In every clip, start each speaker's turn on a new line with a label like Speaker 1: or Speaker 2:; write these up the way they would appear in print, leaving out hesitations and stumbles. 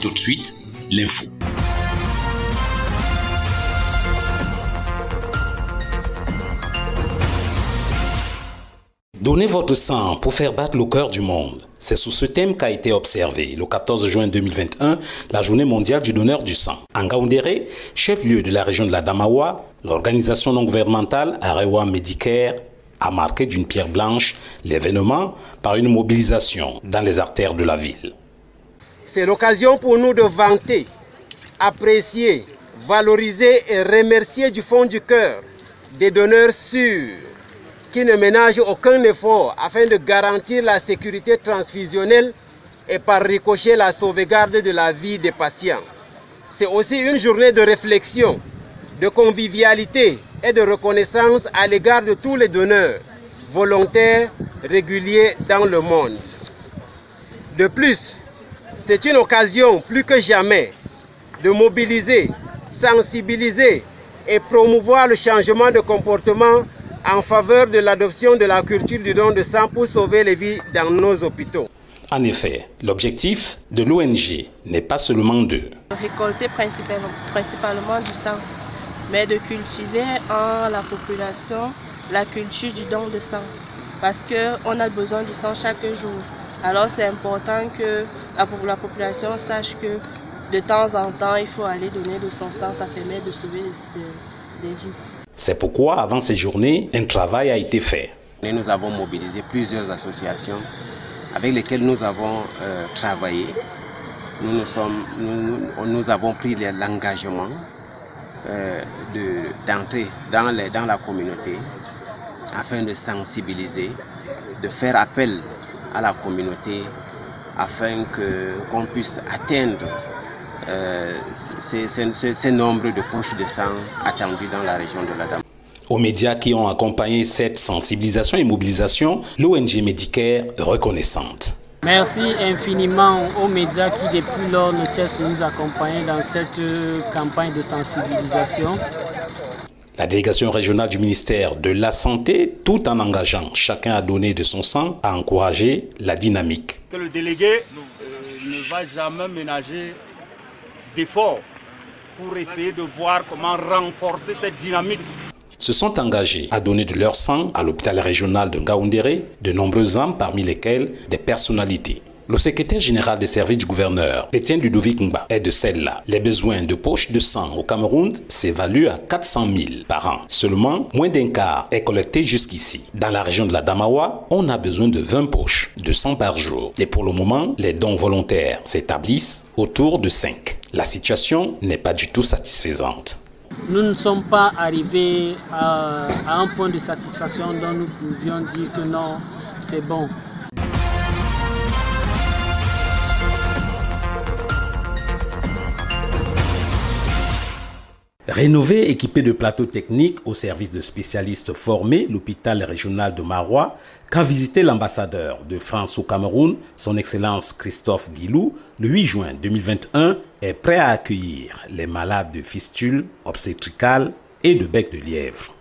Speaker 1: Tout de suite, l'info. Donnez votre sang pour faire battre le cœur du monde. C'est sous ce thème qu'a été observé le 14 juin 2021 la journée mondiale du donneur du sang. En Ngaoundéré, chef-lieu de la région de la Damawa, l'organisation non gouvernementale Arewa Medicare a marqué d'une pierre blanche l'événement par une mobilisation dans les artères de la ville.
Speaker 2: C'est l'occasion pour nous de vanter, apprécier, valoriser et remercier du fond du cœur des donneurs sûrs qui ne ménagent aucun effort afin de garantir la sécurité transfusionnelle et par ricochet la sauvegarde de la vie des patients. C'est aussi une journée de réflexion, de convivialité et de reconnaissance à l'égard de tous les donneurs, volontaires, réguliers dans le monde. De plus, c'est une occasion plus que jamais de mobiliser, sensibiliser et promouvoir le changement de comportement en faveur de l'adoption de la culture du don de sang pour sauver les vies dans nos hôpitaux.
Speaker 1: En effet, l'objectif de l'ONG n'est pas seulement de
Speaker 3: récolter principalement du sang, mais de cultiver en la population la culture du don de sang. Parce qu'on a besoin du sang chaque jour. Alors c'est important que la population sache que de temps en temps, il faut aller donner de son sang. Ça permet de sauver des vies.
Speaker 1: C'est pourquoi, avant ces journées, un travail a été fait.
Speaker 2: Nous avons mobilisé plusieurs associations avec lesquelles nous avons travaillé. Nous avons pris l'engagement d'entrer dans la communauté afin de sensibiliser, de faire appel à la communauté afin qu'on puisse atteindre ces nombres de poches de sang attendus dans la région de la Dame.
Speaker 1: Aux médias qui ont accompagné cette sensibilisation et mobilisation, l'ONG Medicare est reconnaissante.
Speaker 4: Merci infiniment aux médias qui depuis lors ne cessent de nous accompagner dans cette campagne de sensibilisation.
Speaker 1: La délégation régionale du ministère de la Santé, tout en engageant chacun à donner de son sang, a encouragé la dynamique.
Speaker 5: Que le délégué ne va jamais ménager d'efforts pour essayer de voir comment renforcer cette dynamique.
Speaker 1: Se sont engagés à donner de leur sang à l'hôpital régional de Ngaoundéré de nombreux hommes, parmi lesquels des personnalités. Le secrétaire général des services du gouverneur, Étienne Ludovic Ngba, est de celle-là. Les besoins de poches de sang au Cameroun s'évaluent à 400 000 par an. Seulement, moins d'un quart est collecté jusqu'ici. Dans la région de la Damawa, on a besoin de 20 poches de sang par jour. Et pour le moment, les dons volontaires s'établissent autour de 5. La situation n'est pas du tout satisfaisante.
Speaker 4: Nous ne sommes pas arrivés à un point de satisfaction dont nous pouvions dire que non, c'est bon.
Speaker 1: Rénové, équipé de plateaux techniques au service de spécialistes formés, l'hôpital régional de Marois, qu'a visité l'ambassadeur de France au Cameroun, son Excellence Christophe Guilou, le 8 juin 2021, est prêt à accueillir les malades de fistules obstétricales et de bec de lièvre,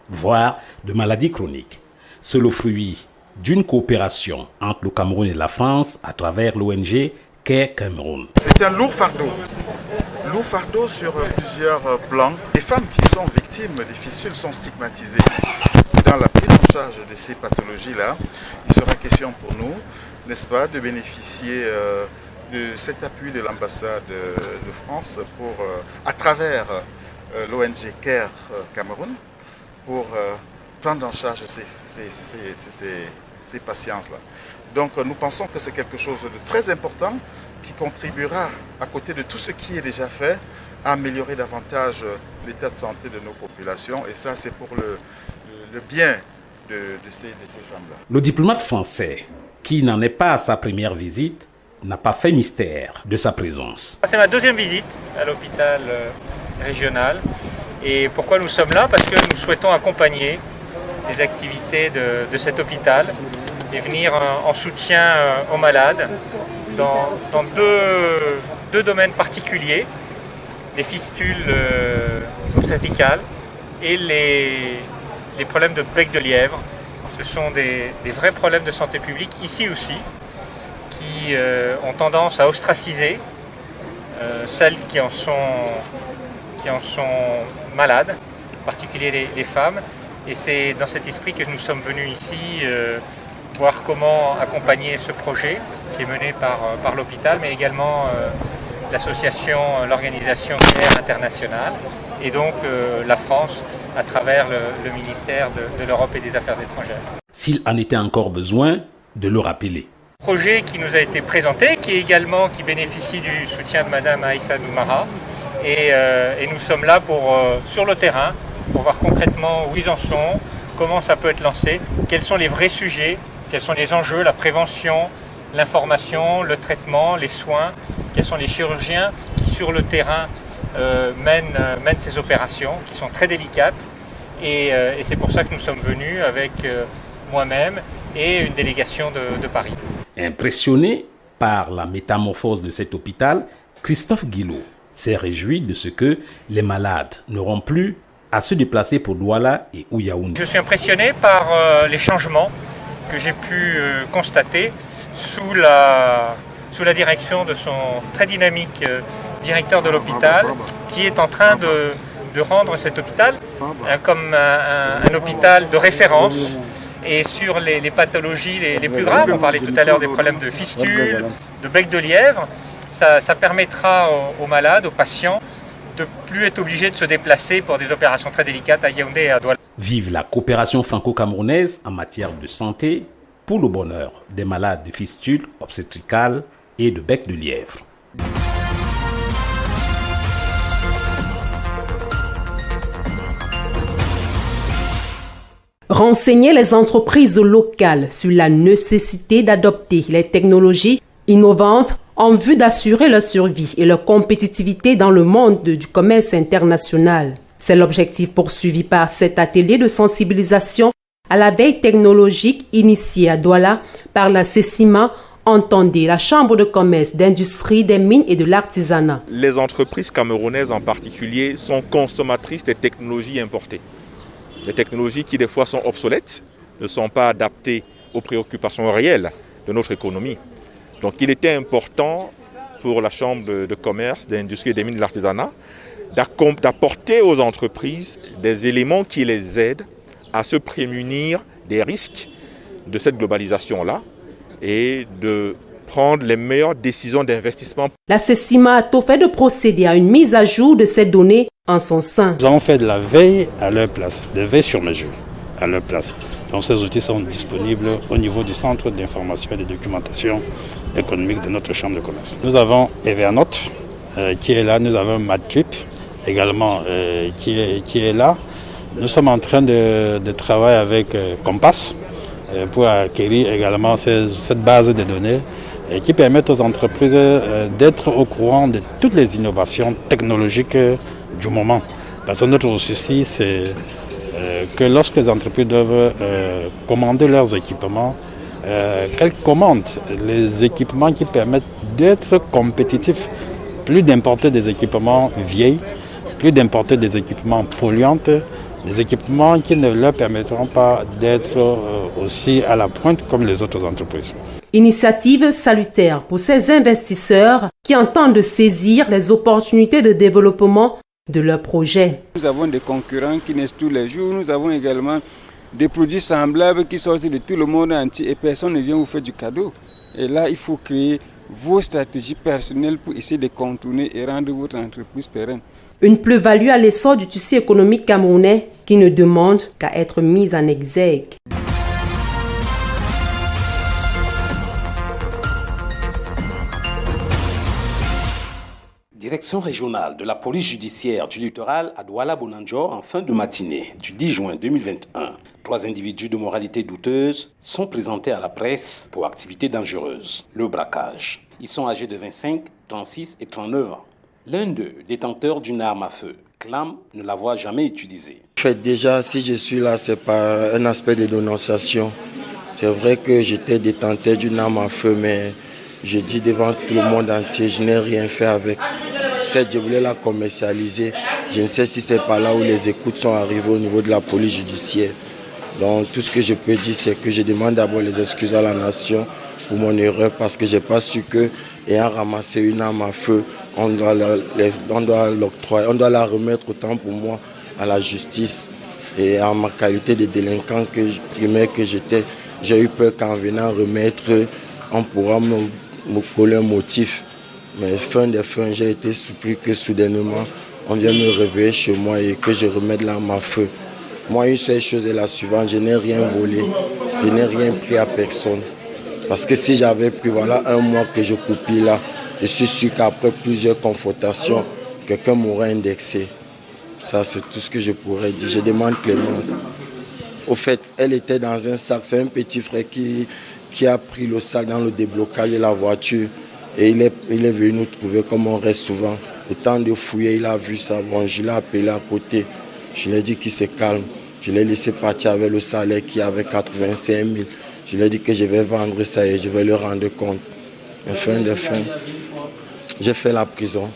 Speaker 1: voire de maladies chroniques. C'est le fruit d'une coopération entre le Cameroun et la France à travers l'ONG Care Cameroun.
Speaker 6: C'est un lourd fardeau sur plusieurs plans. Les femmes qui sont victimes des fistules sont stigmatisées. Dans la prise en charge de ces pathologies-là, il sera question pour nous, n'est-ce pas, de bénéficier de cet appui de l'ambassade de France à travers l'ONG Care Cameroun pour prendre en charge ces patientes-là. Donc nous pensons que c'est quelque chose de très important qui contribuera, à côté de tout ce qui est déjà fait, à améliorer davantage l'état de santé de nos populations. Et ça, c'est pour le bien de ces femmes-là.
Speaker 1: Le diplomate français, qui n'en est pas à sa première visite, n'a pas fait mystère de sa présence.
Speaker 7: C'est ma deuxième visite à l'hôpital régional. Et pourquoi nous sommes là? Parce que nous souhaitons accompagner les activités de cet hôpital et venir en soutien aux malades dans deux domaines particuliers, les fistules obstétricales et les problèmes de bec de lièvre. Ce sont des vrais problèmes de santé publique, ici aussi, qui ont tendance à ostraciser celles qui en sont malades, en particulier les femmes. Et c'est dans cet esprit que nous sommes venus ici voir comment accompagner ce projet qui est mené par l'hôpital, mais également l'organisation CARE internationale, et donc la France à travers le ministère de l'Europe et des Affaires étrangères.
Speaker 1: S'il en était encore besoin, de le rappeler.
Speaker 7: Projet qui nous a été présenté, qui bénéficie du soutien de Madame Aïssa Doumara, et nous sommes là sur le terrain pour voir concrètement où ils en sont, comment ça peut être lancé, quels sont les vrais sujets, quels sont les enjeux, la prévention, l'information, le traitement, les soins, quels sont les chirurgiens qui sur le terrain mènent ces opérations qui sont très délicates, et c'est pour ça que nous sommes venus avec moi-même et une délégation de Paris.
Speaker 1: Impressionné par la métamorphose de cet hôpital, Christophe Guillot s'est réjoui de ce que les malades n'auront plus à se déplacer pour Douala et Yaoundé.
Speaker 7: Je suis impressionné par les changements que j'ai pu constater sous la direction de son très dynamique directeur de l'hôpital, qui est en train de rendre cet hôpital comme un hôpital de référence, et sur les pathologies les plus graves. On parlait tout à l'heure des problèmes de fistules, de bec de lièvre. Ça permettra aux malades, aux patients, de plus être obligés de se déplacer pour des opérations très délicates à Yaoundé et à Douala.
Speaker 1: Vive la coopération franco-camerounaise en matière de santé pour le bonheur des malades de fistules obstétricales et de bec de lièvre.
Speaker 8: Renseigner les entreprises locales sur la nécessité d'adopter les technologies innovantes en vue d'assurer leur survie et leur compétitivité dans le monde du commerce international. C'est l'objectif poursuivi par cet atelier de sensibilisation à la veille technologique initié à Douala par la CECIMA, entendez la Chambre de commerce, d'industrie, des mines et de l'artisanat.
Speaker 9: Les entreprises camerounaises en particulier sont consommatrices des technologies importées. Des technologies qui des fois sont obsolètes, ne sont pas adaptées aux préoccupations réelles de notre économie. Donc il était important pour la Chambre de commerce, d'industrie et des mines de l'artisanat d'apporter aux entreprises des éléments qui les aident à se prémunir des risques de cette globalisation-là et de prendre les meilleures décisions d'investissement.
Speaker 8: La CECIMA a tout fait de procéder à une mise à jour de ces données en son sein.
Speaker 10: Nous avons fait de la veille à leur place, de veille sur mesure à leur place. Donc ces outils sont disponibles au niveau du centre d'information et de documentation économique de notre chambre de commerce. Nous avons Evernote qui est là, nous avons Madtrip également qui est là. Nous sommes en train de travailler avec Compass pour acquérir également cette base de données qui permettent aux entreprises d'être au courant de toutes les innovations technologiques du moment. Parce que notre souci, c'est que lorsque les entreprises doivent commander leurs équipements, qu'elles commandent les équipements qui permettent d'être compétitifs, plus d'importer des équipements vieilles, plus d'importer des équipements polluants, des équipements qui ne leur permettront pas d'être aussi à la pointe comme les autres entreprises.
Speaker 8: Initiative salutaire pour ces investisseurs qui entendent saisir les opportunités de développement de leurs projets.
Speaker 11: Nous avons des concurrents qui naissent tous les jours. Nous avons également des produits semblables qui sortent de tout le monde entier et personne ne vient vous faire du cadeau. Et là, il faut créer vos stratégies personnelles pour essayer de contourner et rendre votre entreprise pérenne.
Speaker 8: Une plus-value à l'essor du tissu économique camerounais qui ne demande qu'à être mise en exergue.
Speaker 1: Direction régionale de la police judiciaire du littoral à Douala-Bonanjo en fin de matinée du 10 juin 2021. 3 individus de moralité douteuse sont présentés à la presse pour activités dangereuses, le braquage. Ils sont âgés de 25, 36 et 39 ans. L'un d'eux, détenteur d'une arme à feu, clame ne l'avoir jamais utilisée.
Speaker 12: En fait, déjà, si je suis là, c'est par un aspect de dénonciation. C'est vrai que j'étais détenteur d'une arme à feu, mais je dis devant tout le monde entier, je n'ai rien fait avec. Certes, je voulais la commercialiser. Je ne sais si c'est par là où les écoutes sont arrivées au niveau de la police judiciaire. Donc, tout ce que je peux dire, c'est que je demande d'abord les excuses à la nation pour mon erreur parce que je n'ai pas su que, ayant ramassé une arme à feu, on doit l'octroyer, on doit la remettre autant pour moi à la justice. Et en ma qualité de délinquant primaire que j'étais, j'ai eu peur qu'en venant remettre, on pourra me coller un motif. Mais fin des fins, j'ai été surpris que soudainement, on vient me réveiller chez moi et que je remette l'arme à feu. Moi, une seule chose est la suivante, je n'ai rien volé, je n'ai rien pris à personne. Parce que si j'avais pris, voilà, un mois que je copie là, je suis sûr qu'après plusieurs confrontations, quelqu'un m'aurait indexé. Ça, c'est tout ce que je pourrais dire. Je demande clémence. Au fait, elle était dans un sac. C'est un petit frère qui a pris le sac dans le déblocage de la voiture. Et il est venu nous trouver comme on reste souvent. Le temps de fouiller, il a vu ça. Bon, je l'ai appelé à côté. Je lui ai dit qu'il se calme. Je l'ai laissé partir avec le salaire qui avait 85 000. Je lui ai dit que je vais vendre ça et je vais le rendre compte. Mais fin de fin, j'ai fait la prison.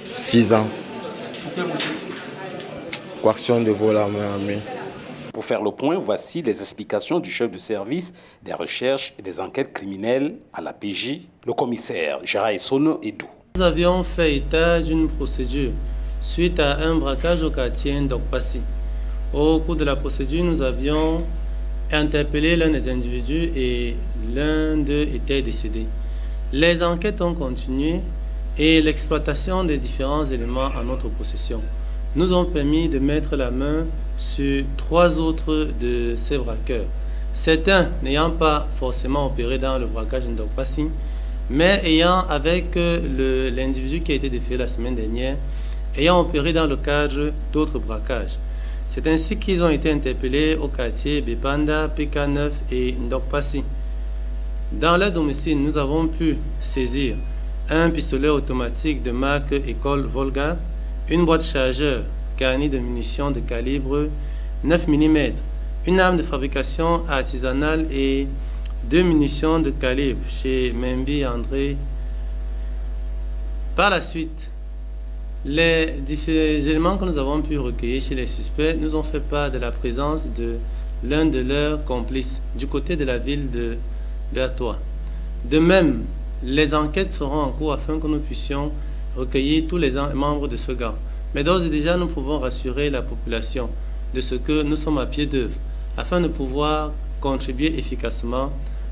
Speaker 12: 6 ans. Coaction de vol à main armée.
Speaker 1: Pour faire le point, voici les explications du chef de service des recherches et des enquêtes criminelles à la PJ, le commissaire Gérard Essono Edou.
Speaker 13: Nous avions fait état d'une procédure suite à un braquage au quartier Ndokpassi. Au cours de la procédure, nous avions interpellé l'un des individus et l'un d'eux était décédé. Les enquêtes ont continué et l'exploitation des différents éléments en notre possession nous ont permis de mettre la main sur 3 autres de ces braqueurs. Certains n'ayant pas forcément opéré dans le braquage Ndokpassi, mais ayant avec l'individu qui a été déféré la semaine dernière, ayant opéré dans le cadre d'autres braquages. C'est ainsi qu'ils ont été interpellés au quartier Bepanda, PK9 et Ndokpassi. Dans leur domicile, nous avons pu saisir un pistolet automatique de marque École Volga, une boîte chargeur garnie de munitions de calibre 9 mm, une arme de fabrication artisanale et 2 munitions de calibre chez Membi André. Par la suite, les éléments que nous avons pu recueillir chez les suspects nous ont fait part de la présence de l'un de leurs complices du côté de la ville de Bertois. De même, les enquêtes seront en cours afin que nous puissions recueillir tous les membres de ce gang. Mais d'ores et déjà, nous pouvons rassurer la population de ce que nous sommes à pied d'œuvre afin de pouvoir contribuer efficacement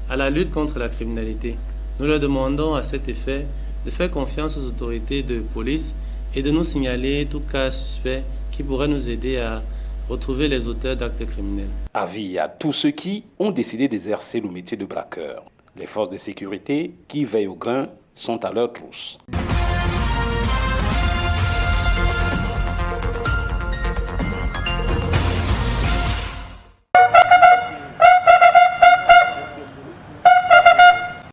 Speaker 13: à la lutte contre la criminalité. Nous leur demandons à cet effet de faire confiance aux autorités de police et de nous signaler tout cas suspect qui pourrait nous aider à retrouver les auteurs d'actes criminels.
Speaker 1: Avis à tous ceux qui ont décidé d'exercer le métier de braqueur. Les forces de sécurité qui veillent au grain sont à leur trousse.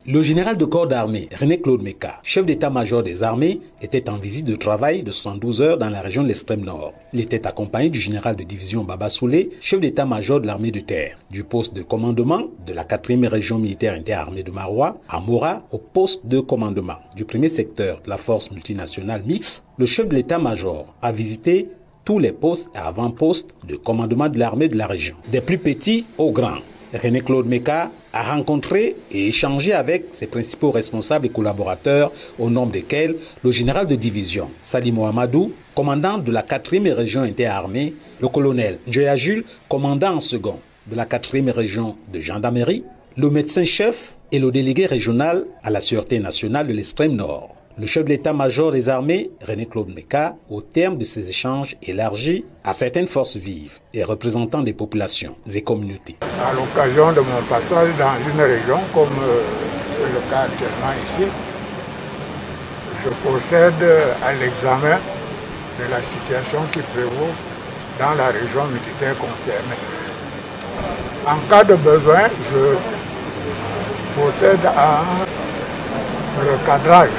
Speaker 1: Le général de corps d'armée, René-Claude Meka, chef d'état-major des armées, était en visite de travail de 72 heures dans la région de l'extrême nord. Il était accompagné du général de division Baba Soulé, chef d'état-major de l'armée de terre, du poste de commandement de la 4e région militaire interarmée de Marois à Mora au poste de commandement du 1er secteur de la force multinationale mixte. Le chef de l'état-major a visité tous les postes et avant-postes de commandement de l'armée de la région, des plus petits aux grands. René-Claude Meka a rencontré et échangé avec ses principaux responsables et collaborateurs, au nombre desquels le général de division Sali Mohamedou, commandant de la 4e région interarmée, le colonel Njoya Jules, commandant en second de la 4e région de gendarmerie, le médecin-chef et le délégué régional à la sûreté nationale de l'extrême nord. Le chef de l'état-major des armées, René-Claude Meka, au terme de ces échanges élargis à certaines forces vives et représentants des populations et communautés.
Speaker 14: À l'occasion de mon passage dans une région comme c'est le cas actuellement ici, je procède à l'examen de la situation qui prévaut dans la région militaire concernée. En cas de besoin, je procède à un recadrage.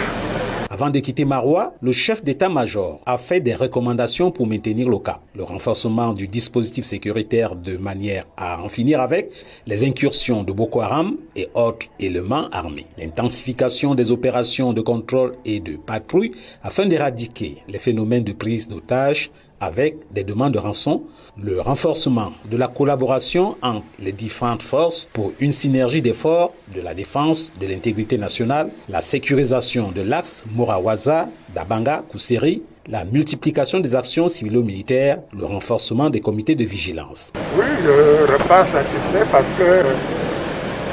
Speaker 1: Avant de quitter Marois, le chef d'état-major a fait des recommandations pour maintenir le cap. Le renforcement du dispositif sécuritaire de manière à en finir avec les incursions de Boko Haram et autres éléments armés. L'intensification des opérations de contrôle et de patrouille afin d'éradiquer les phénomènes de prise d'otages, avec des demandes de rançon, le renforcement de la collaboration entre les différentes forces pour une synergie d'efforts de la défense de l'intégrité nationale, la sécurisation de l'axe Morawaza, Dabanga, Kousseri, la multiplication des actions civilo-militaires, le renforcement des comités de vigilance.
Speaker 14: Oui, je repars satisfait parce que,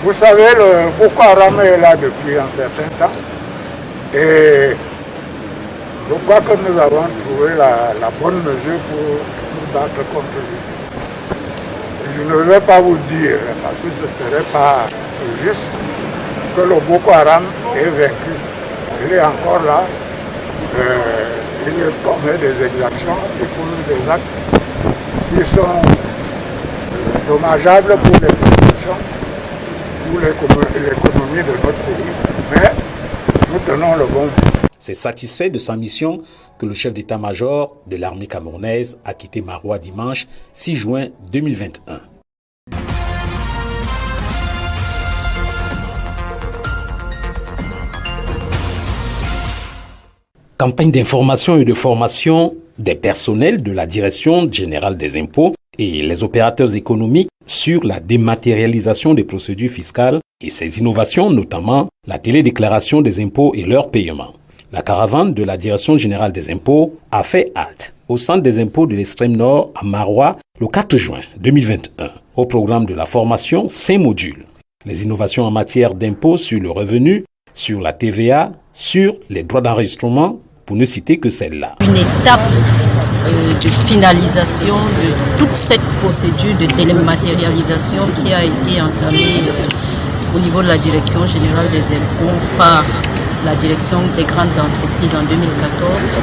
Speaker 14: vous savez, le Boko Haram est là depuis un certain temps. Et je crois que nous avons trouvé la bonne mesure pour nous battre contre lui. Je ne vais pas vous dire, parce que ce ne serait pas juste, que le Boko Haram est vaincu. Il est encore là. Il commet des exactions, il pose des actes qui sont dommageables pour les populations, pour l'économie de notre pays. Mais nous tenons le bon bout.
Speaker 1: C'est satisfait de sa mission que le chef d'état-major de l'armée camerounaise a quitté Maroua dimanche 6 juin 2021. Campagne d'information et de formation des personnels de la Direction générale des impôts et les opérateurs économiques sur la dématérialisation des procédures fiscales et ses innovations, notamment la télédéclaration des impôts et leur paiement. La caravane de la Direction générale des impôts a fait halte au centre des impôts de l'extrême nord à Maroua le 4 juin 2021. Au programme de la formation, 5 modules. Les innovations en matière d'impôts sur le revenu, sur la TVA, sur les droits d'enregistrement, pour ne citer que celle-là.
Speaker 15: Une étape de finalisation de toute cette procédure de dématérialisation qui a été entamée au niveau de la Direction générale des impôts par la Direction des grandes entreprises en 2014,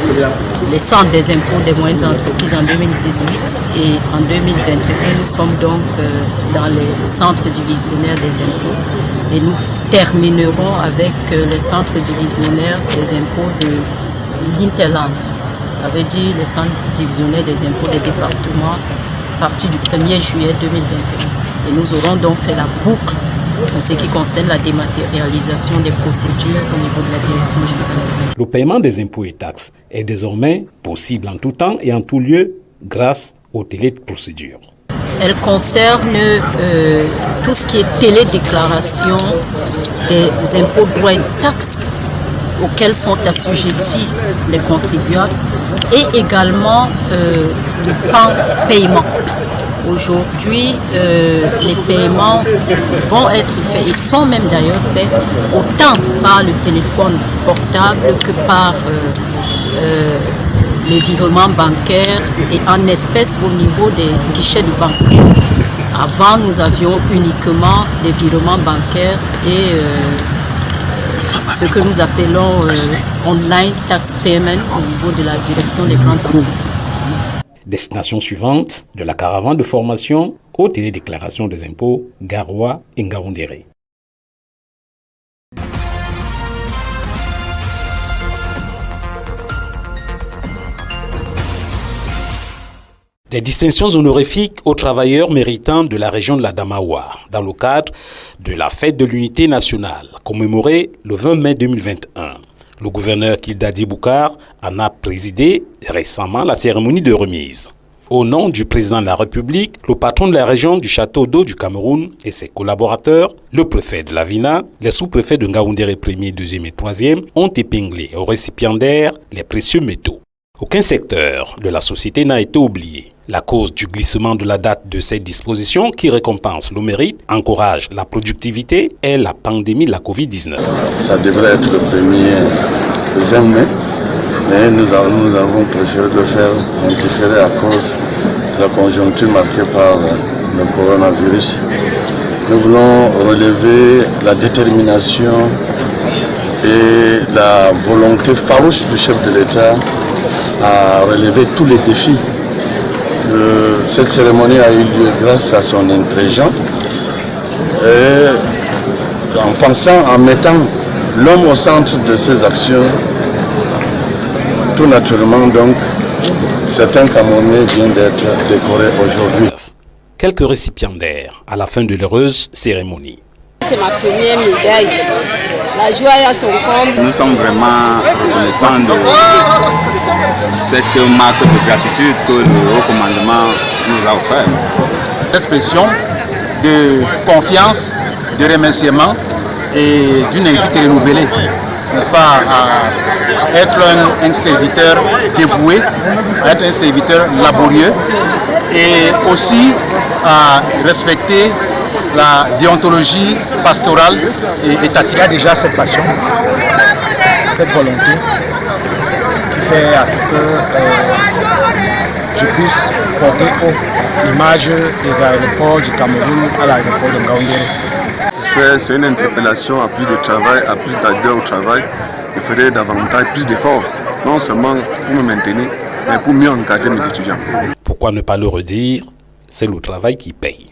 Speaker 15: les centres des impôts des moyennes entreprises en 2018 et en 2021, nous sommes donc dans les centres divisionnaires des impôts et nous terminerons avec les centres divisionnaires des impôts de l'Interland. Ça veut dire les centres divisionnaires des impôts des départements à partir du 1er juillet 2021. Et nous aurons donc fait la boucle en ce qui concerne la dématérialisation des procédures au niveau de la Direction générale des impôts.
Speaker 1: Le paiement des impôts et taxes est désormais possible en tout temps et en tout lieu grâce aux téléprocédures.
Speaker 15: Elle concerne tout ce qui est télédéclaration des impôts, droits et taxes auxquels sont assujettis les contribuables et également le paiement. Aujourd'hui, les paiements vont être faits et sont même d'ailleurs faits autant par le téléphone portable que par le virement bancaire et en espèces au niveau des guichets de banque. Avant, nous avions uniquement des virements bancaires et ce que nous appelons online tax payment au niveau de la Direction des grandes entreprises.
Speaker 1: Destination suivante de la caravane de formation aux télédéclarations des impôts, Garoua et Ngaoundéré. Des distinctions honorifiques aux travailleurs méritants de la région de la Damawa, dans le cadre de la fête de l'unité nationale, commémorée le 20 mai 2021. Le gouverneur Kildadi Boukar en a présidé récemment la cérémonie de remise. Au nom du président de la République, le patron de la région du Château d'eau du Cameroun et ses collaborateurs, le préfet de la Vina, les sous-préfets de Ngaoundéré 1er, 2e et 3e ont épinglé aux récipiendaires les précieux métaux. Aucun secteur de la société n'a été oublié. La cause du glissement de la date de cette disposition qui récompense le mérite, encourage la productivité est la pandémie de la Covid-19.
Speaker 16: Ça devrait être le 20 mai, mais nous avons préféré le faire différé à cause de la conjoncture marquée par le coronavirus. Nous voulons relever la détermination et la volonté farouche du chef de l'État à relever tous les défis. Cette cérémonie a eu lieu grâce à son intelligence et en mettant l'homme au centre de ses actions, tout naturellement donc, certains Camerounais viennent d'être décorés aujourd'hui.
Speaker 1: Quelques récipiendaires à la fin de l'heureuse cérémonie.
Speaker 17: C'est ma première médaille
Speaker 3: La joie est à son comble.
Speaker 17: Nous sommes vraiment reconnaissants de cette marque de gratitude que le haut commandement nous a offert.
Speaker 18: Expression de confiance, de remerciement et d'une invite renouvelée, n'est-ce pas, à être un serviteur dévoué, à être un serviteur laborieux et aussi à respecter la déontologie pastorale et étatique.
Speaker 19: Il y a déjà cette passion, cette volonté qui fait à ce que je puisse porter haut l'image des aéroports du Cameroun à l'aéroport de Ngaoundéré.
Speaker 16: C'est une interpellation à plus de travail, à plus d'ardeur au travail. Je ferai davantage plus d'efforts, non seulement pour me maintenir, mais pour mieux encadrer mes étudiants.
Speaker 1: Pourquoi ne pas le redire? C'est le travail qui paye.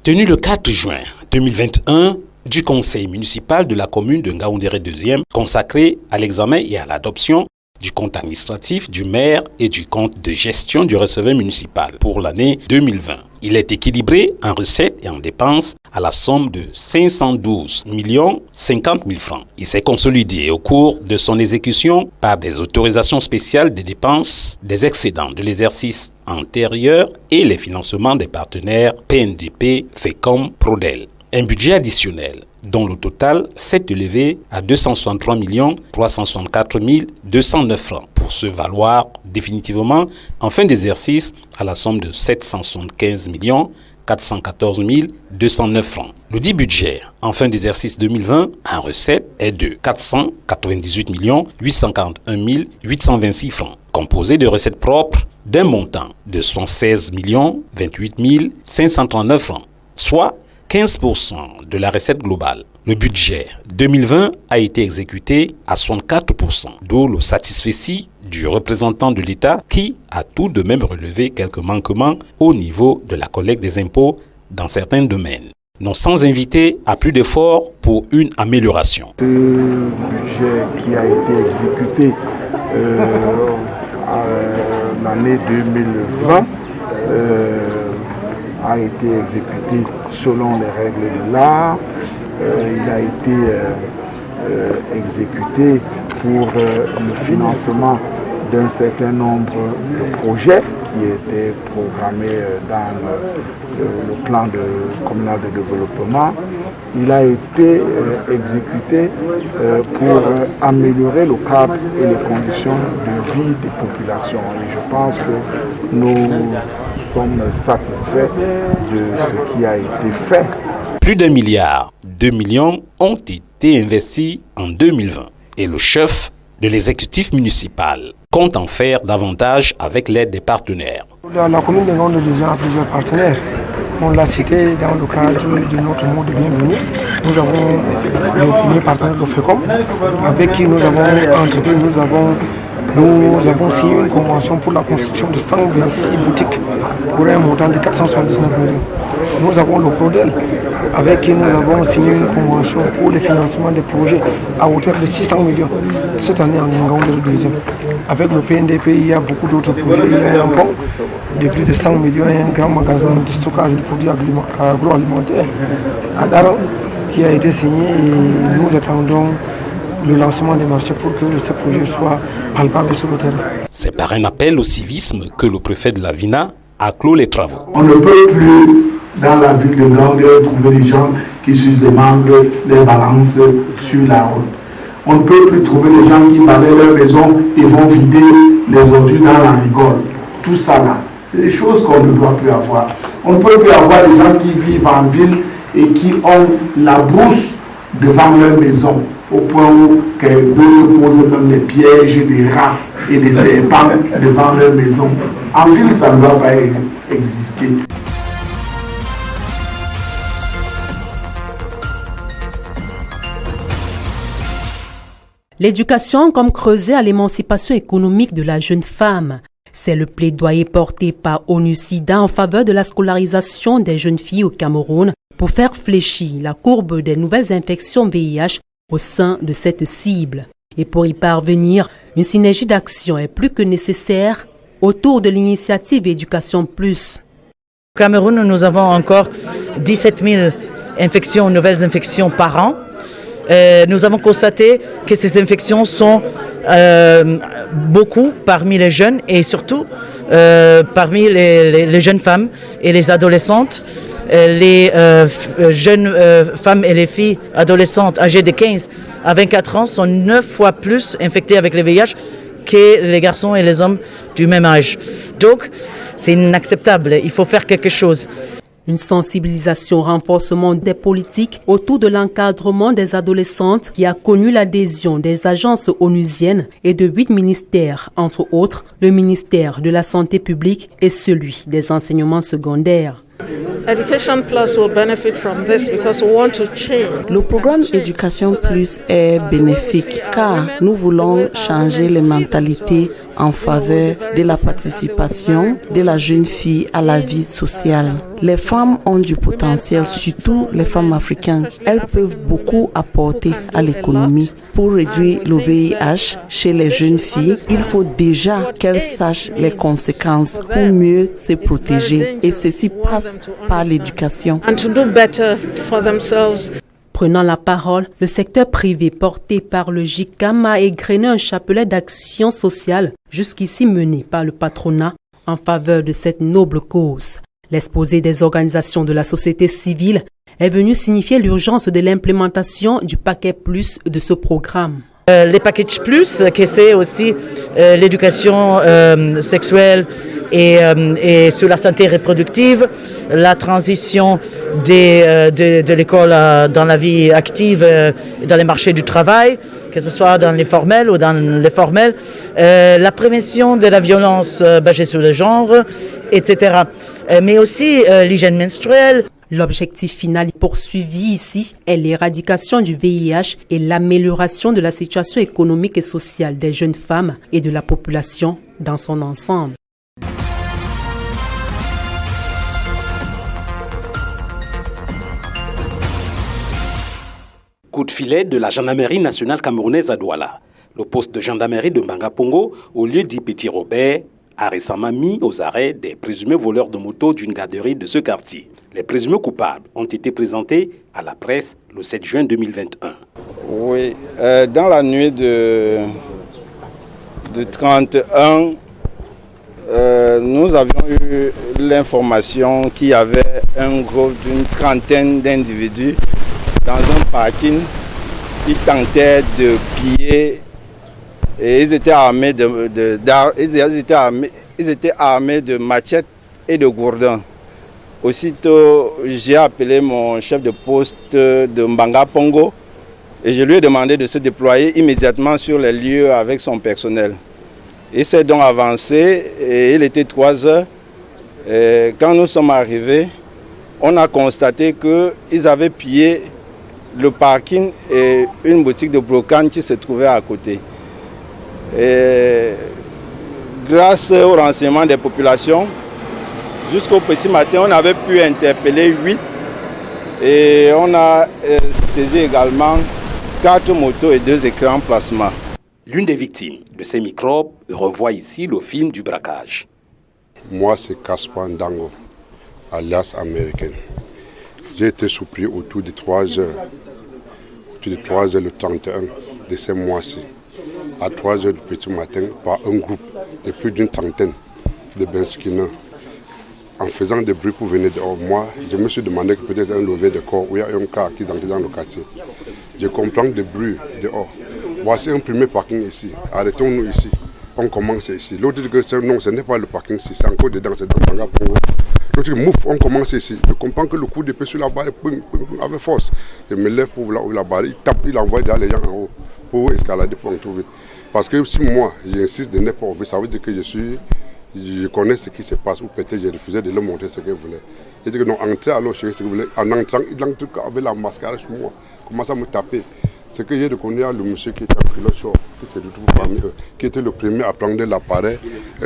Speaker 1: Tenu le 4 juin 2021 du conseil municipal de la commune de Ngaoundéré 2e, consacré à l'examen et à l'adoption du compte administratif du maire et du compte de gestion du receveur municipal pour l'année 2020. Il est équilibré en recettes et en dépenses à la somme de 512 050 000 francs. Il s'est consolidé au cours de son exécution par des autorisations spéciales des dépenses, des excédents de l'exercice antérieur et les financements des partenaires PNDP, FECOM, Prodel. Un budget additionnel dont le total s'est élevé à 263 364 209 francs pour se valoir définitivement en fin d'exercice à la somme de 775 414 209 francs. Le dit budget en fin d'exercice 2020 en recette est de 498 841 826 francs, composé de recettes propres d'un montant de 76 28 539 francs, soit 15% de la recette globale. Le budget 2020 a été exécuté à 64%, d'où le satisfecit du représentant de l'État qui a tout de même relevé quelques manquements au niveau de la collecte des impôts dans certains domaines. Non sans inviter à plus d'efforts pour une amélioration.
Speaker 14: Ce budget qui a été exécuté en l'année 2020 a été exécuté selon les règles de l'art. Il a été exécuté pour le financement d'un certain nombre de projets qui étaient programmés dans le plan communal de développement. Il a été exécuté pour améliorer le cadre et les conditions de vie des populations. Et je pense que nous sommes satisfaits de ce qui a été fait.
Speaker 1: Plus d'1 milliard, 2 millions ont été investis en 2020 et le chef de l'exécutif municipal compte en faire davantage avec l'aide des partenaires.
Speaker 20: La commune de Ngaoundéré a plusieurs partenaires. On l'a cité dans le cadre de notre mot de bienvenue. Nous avons le premier partenaire de FECOM avec qui nous avons entrepris, nous avons signé une convention pour la construction de 126 boutiques pour un montant de 479 millions. Nous avons le Prodel avec qui nous avons signé une convention pour le financement des projets à hauteur de 600 millions cette année en Ngaoundéré 2e. Avec le PNDP, il y a beaucoup d'autres projets. Il y a un pont de plus de 100 millions et un grand magasin de stockage de produits agroalimentaires à Daran qui a été signé et nous attendons le lancement des marchés pour que ce projet soit palpable sur le terrain.
Speaker 1: C'est par un appel au civisme que le préfet de la Vina a clos les travaux.
Speaker 14: On ne peut plus, dans la ville de Ngaoundéré, trouver des gens qui demandent les balances sur la route. On ne peut plus trouver des gens qui balayent leur maison et vont vider les ordures dans la rigole. Tout ça là, c'est des choses qu'on ne doit plus avoir. On ne peut plus avoir des gens qui vivent en ville et qui ont la brousse devant leur maison, au point où d'autres posent même des pièges, des rats et des serpents devant leur maison. En ville, ça ne doit pas exister.
Speaker 8: L'éducation comme creuset à l'émancipation économique de la jeune femme. C'est le plaidoyer porté par ONU-SIDA en faveur de la scolarisation des jeunes filles au Cameroun pour faire fléchir la courbe des nouvelles infections VIH au sein de cette cible. Et pour y parvenir, une synergie d'action est plus que nécessaire autour de l'initiative Éducation Plus.
Speaker 21: Au Cameroun, nous avons encore 17 000 nouvelles infections par an. Nous avons constaté que ces infections sont beaucoup parmi les jeunes et surtout parmi les jeunes femmes et les adolescentes. Les jeunes femmes et les filles adolescentes âgées de 15 à 24 ans sont 9 fois plus infectées avec le VIH que les garçons et les hommes du même âge. Donc, c'est inacceptable. Il faut faire quelque chose.
Speaker 8: Une sensibilisation, renforcement des politiques autour de l'encadrement des adolescentes qui a connu l'adhésion des agences onusiennes et de 8 ministères, entre autres le ministère de la Santé publique et celui des enseignements secondaires.
Speaker 22: Le programme Éducation Plus est bénéfique car nous voulons changer les mentalités en faveur de la participation de la jeune fille à la vie sociale. Les femmes ont du potentiel, surtout les femmes africaines. Elles peuvent beaucoup apporter à l'économie. Pour réduire le VIH chez les jeunes filles, il faut déjà qu'elles sachent les conséquences pour mieux se protéger. Et ceci passe par l'éducation.
Speaker 8: Prenant la parole, le secteur privé porté par le JICAM a égrené un chapelet d'actions sociales jusqu'ici menées par le patronat en faveur de cette noble cause. L'exposé des organisations de la société civile est venu signifier l'urgence de l'implémentation du paquet plus de ce programme.
Speaker 21: Les packages plus, que c'est aussi l'éducation sexuelle et sur la santé reproductive, la transition de l'école dans la vie active, dans les marchés du travail, que ce soit dans les formels ou dans les formels, la prévention de la violence basée sur le genre, etc. Mais aussi l'hygiène menstruelle.
Speaker 8: L'objectif final poursuivi ici est l'éradication du VIH et l'amélioration de la situation économique et sociale des jeunes femmes et de la population dans son ensemble.
Speaker 1: Coup de filet de la gendarmerie nationale camerounaise à Douala. Le poste de gendarmerie de Mbanga-Pongo, au lieu dit Petit Robert, a récemment mis aux arrêts des présumés voleurs de moto d'une garderie de ce quartier. Les présumés coupables ont été présentés à la presse le 7 juin 2021.
Speaker 11: Oui, dans la nuit de 31, nous avions eu l'information qu'il y avait un groupe d'une trentaine d'individus dans un parking qui tentaient de piller. Et ils étaient armés de machettes et de gourdins. Aussitôt, j'ai appelé mon chef de poste de Mbanga-Pongo et je lui ai demandé de se déployer immédiatement sur les lieux avec son personnel. Il s'est donc avancé et il était 3 heures. Et quand nous sommes arrivés, on a constaté qu'ils avaient pillé le parking et une boutique de brocante qui se trouvait à côté. Et grâce au renseignement des populations, jusqu'au petit matin, on avait pu interpeller 8 et on a saisi également 4 motos et 2 écrans plasma.
Speaker 1: L'une des victimes de ces microbes revoit ici le film du braquage.
Speaker 23: Moi, c'est Caspar Ndango, alias américaine. J'ai été surpris autour de 3 heures. Autour de 3 heures le 31 de ce mois-ci. À 3 heures du petit matin, par un groupe de plus d'une trentaine de Benskina. En faisant des bruits pour venir dehors, moi, je me suis demandé que peut-être un lever de corps où il y a un cas qui est entré dans le quartier. Je comprends des bruits dehors. Voici un premier parking ici. Arrêtons-nous ici. On commence ici. L'autre dit que non, ce n'est pas le parking ici, c'est encore dedans, c'est dans Mbanga-Pongo. L'autre dit mouf, on commence ici. Je comprends que le coup d'épée sur la barre avait force. Je me lève pour là où la barre, il tape, il envoie derrière les gens en haut pour escalader, pour en trouver. Parce que si moi, j'insiste de ne pas ouvrir, ça veut dire que je connais ce qui se passe, ou peut-être j'ai refusé de leur montrer ce qu'ils voulaient. J'ai dit que non, entrez alors chez ce qu'ils voulaient. En entrant, il entre avec la mascarade sur moi, commence à me taper. Ce que j'ai reconnu à le monsieur qui était en pilote short, qui se retrouve parmi eux, qui était le premier à prendre l'appareil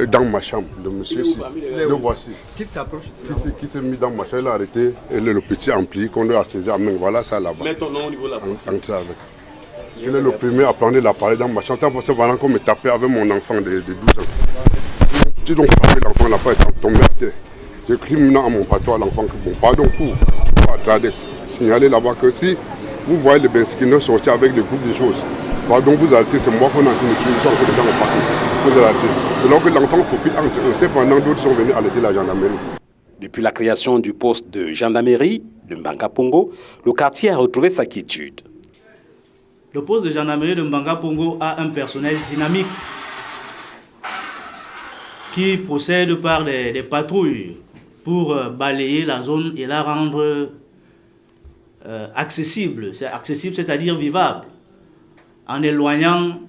Speaker 23: dans ma chambre. Le monsieur ici, le voici. Qui s'approche ici? Qui s'est mis dans ma chambre, il a arrêté, et le petit ampli qu'on doit saisir à main, voilà ça là-bas. Mets ton nom au niveau de la porte. Entrez avec. Je suis le premier à prendre l'appareil dans ma chambre, pendant qu'on me tapait avec mon enfant de 12 ans. Si donc frapper l'enfant n'a pas été tombé à terre, je crie maintenant à mon patron, à l'enfant, que bon, pardon pour signaler là-bas que si vous voyez les Benskiner sortir avec des groupes de choses, pardon, vous arrêtez, c'est moi qu'on a en train de tuer, nous sommes en train de faire mon parti. Vous arrêtez. C'est là que l'enfant faufile entre eux. Cependant, d'autres sont venus arrêter la gendarmerie.
Speaker 1: Depuis la création du poste de gendarmerie de Mbanga Pongo, le quartier a retrouvé sa quiétude.
Speaker 2: Le poste de gendarmerie de Mbanga Pongo a un personnel dynamique qui procède par des patrouilles pour balayer la zone et la rendre accessible. C'est accessible, c'est-à-dire vivable, en éloignant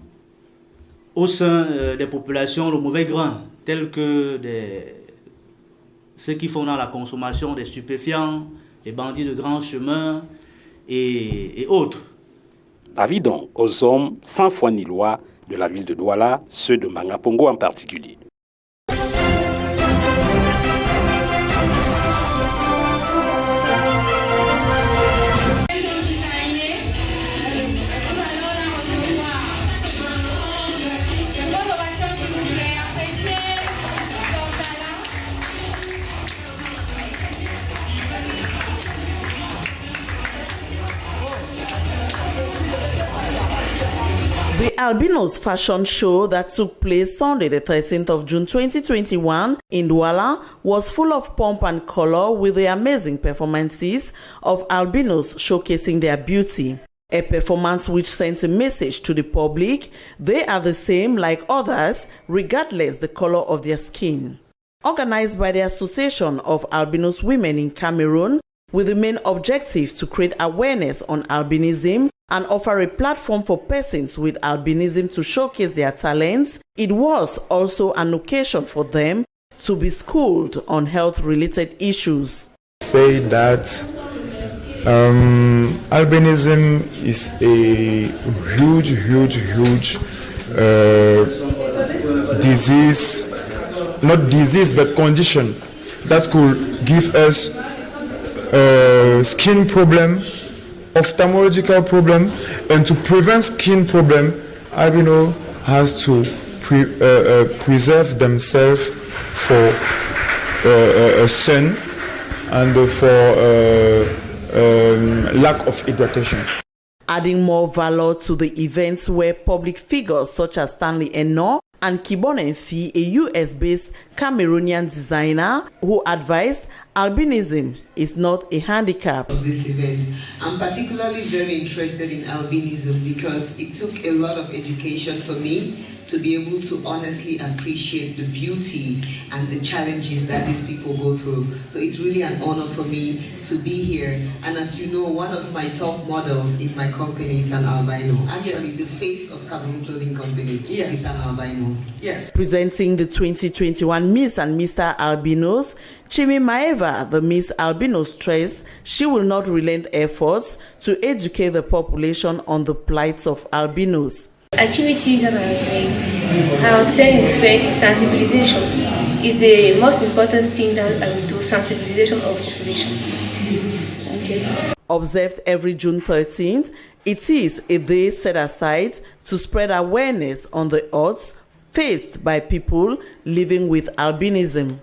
Speaker 2: au sein des populations le mauvais grain, tels que ceux qui font dans la consommation des stupéfiants, les bandits de grand chemin et autres.
Speaker 1: Avis donc aux hommes sans foi ni loi de la ville de Douala, ceux de Mbanga Pongo en particulier.
Speaker 22: The Albinos fashion show that took place Sunday the 13th of June 2021 in Douala was full of pomp and color with the amazing performances of albinos showcasing their beauty. A performance which sent a message to the public. They are the same like others regardless the color of their skin. Organized by the Association of Albinos Women in Cameroon with the main objective to create awareness on albinism and offer a platform for persons with albinism to showcase their talents, it was also an occasion for them to be schooled on health-related issues.
Speaker 4: Say that albinism is a huge disease, not disease but condition that could give us skin problem, ophthalmological problem, and to prevent skin problem, albino has to preserve themselves for sun and for lack of hydration.
Speaker 22: Adding more valor to the events were public figures such as Stanley Eno and Kibon Enfi, a US-based Cameroonian designer who advised albinism is not a handicap.
Speaker 5: Of this event, I'm particularly very interested in albinism because it took a lot of education for me to be able to honestly appreciate the beauty and the challenges that these people go through. So it's really an honor for me to be here. And as you know, one of my top models in my company is an albino. Actually, the face of Cameroon Clothing Company is an albino.
Speaker 22: Yes. Presenting the 2021 Miss and Mr. Albinos, Chimi Maeva, the Miss Albino, stressed she will not relent efforts to educate the population on the plights of albinos.
Speaker 24: Activities that I obtain first sensibilization is the most important thing that I will do, sensibilization of population. Okay.
Speaker 22: Observed every June 13th, it is a day set aside to spread awareness on the odds faced by people living with albinism.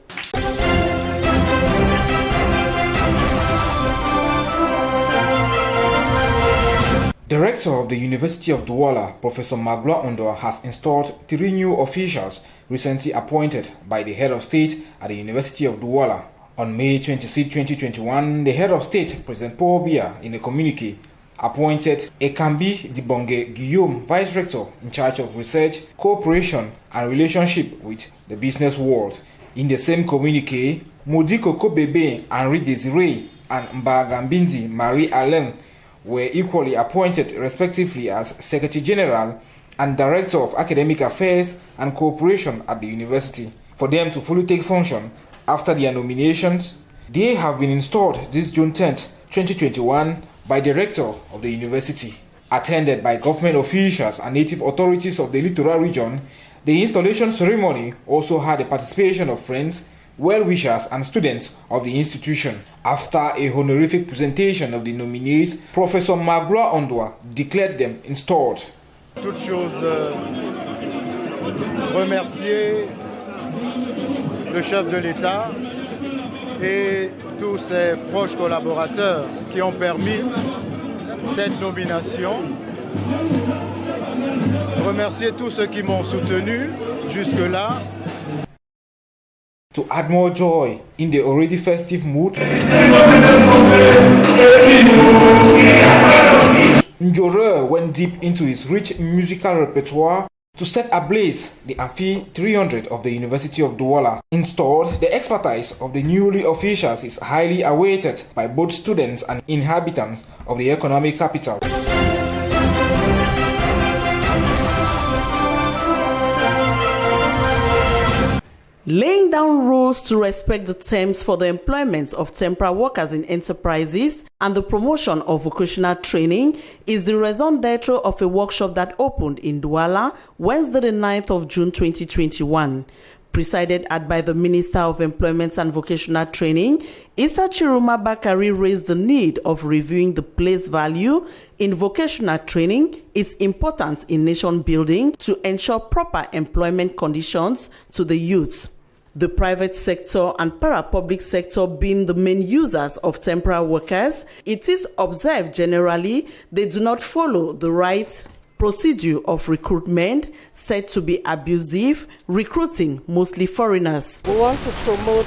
Speaker 25: The rector of the University of Douala, Professor Magloire Ondoa, has installed 3 new officials recently appointed by the head of state at the University of Douala. On May 26, 2021, the head of state, President Paul Biya, in a communique, appointed Ekambi Dibonge Guillaume, vice rector in charge of research, cooperation, and relationship with the business world. In the same communique, Modiko Kobebe Henri Desiree and Mbagambindi Marie Alain were equally appointed respectively as Secretary General and Director of Academic Affairs and Cooperation at the university. For them to fully take function after their nominations, they have been installed this June 10, 2021 by the Rector of the university. Attended by government officials and native authorities of the Littoral region, the installation ceremony also had the participation of friends, well-wishers and students of the institution. After a honorific presentation of the nominees, Professor Magloire Ondoa declared them installed.
Speaker 26: Toute chose, remercier
Speaker 6: le chef de l'État et tous ses proches collaborateurs qui ont permis cette nomination. Remercier tous ceux qui m'ont soutenu jusque-là.
Speaker 25: To add more joy in the already festive mood, Njore went deep into his rich musical repertoire to set ablaze the Amphi 300 of the University of Douala. Installed, the expertise of the newly officials is highly awaited by both students and inhabitants of the economic capital.
Speaker 22: Laying down rules to respect the terms for the employment of temporary workers in enterprises and the promotion of vocational training is the raison d'etre of a workshop that opened in Douala Wednesday the 9th of June 2021. Presided at by the Minister of Employment and Vocational Training, Issa Chiruma Bakari raised the need of reviewing the place value in vocational training, its importance in nation building to ensure proper employment conditions to the youth. The private sector and para-public sector being the main users of temporary workers, it is observed generally they do not follow the right procedure of recruitment, said to be abusive, recruiting mostly foreigners.
Speaker 7: We want to promote